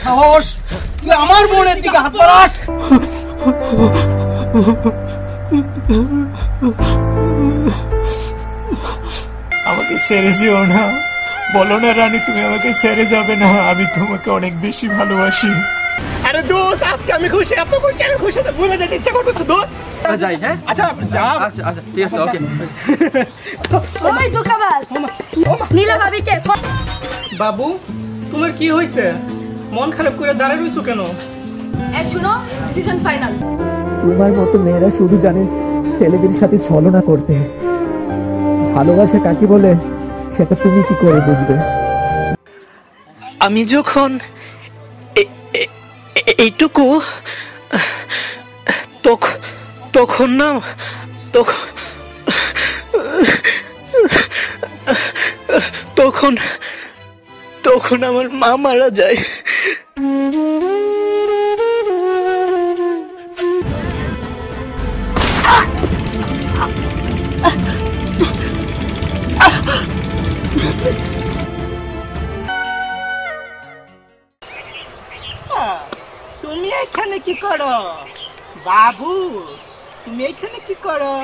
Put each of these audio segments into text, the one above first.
সাহস, তুই আমার বোনের দিকে হাত বাড়াস? আমাকে ছেড়ে যেও না, বলো না রানী তুমি আমাকে ছেড়ে যাবে না, আমি তোমাকে অনেক বেশি ভালোবাসি। আরে দোস্ত আজকে আমি খুশি, এত খুশি, আমি খুশি তো ঘুরে যেতে ইচ্ছা করতেছে দোস্ত। যাই, হ্যাঁ আচ্ছা যা, আচ্ছা আচ্ছা ঠিক আছে, ওকে। ওই ধোঁকাবাজ নীলা ভাবিকে। বাবু তোমার কি হয়েছে, মন খারাপ করে দাঁড়ায় রইছো কেন? এই শুনো, ডিসিশন ফাইনাল। তোমার মতো মেয়েরা শুধু জানে ছেলেদের সাথে ছলনা করতে, ভালোবাসা কাকে বলে সেটা তুমি কি করে বুঝবে? আমি যখন এইটুকু তখন না, তখন আমার মা মারা যায়। তুমি এখানে কি করো বাবু? তুমি এখানে কি করো?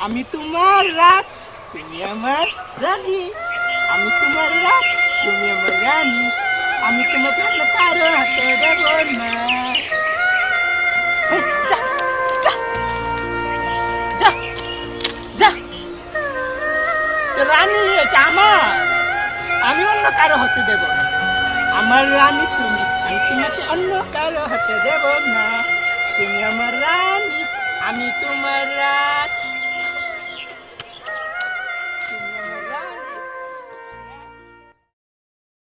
আমি তোমার রাজ, তুমি আমার রানী। আমি তোমার রাজ, তুমি আমার রানী। আমি তোমাকে অন্য কারো হাতে দেব না। এই, যা যা যা যা। তো রানী এটা আমার, আমি অন্য কারো হতে দেব না। আমার রানী তুমি, আমি তোমাকে অন্য কারো হাতে দেব না। তুমি আমার রানী, আমি তোমার রানী।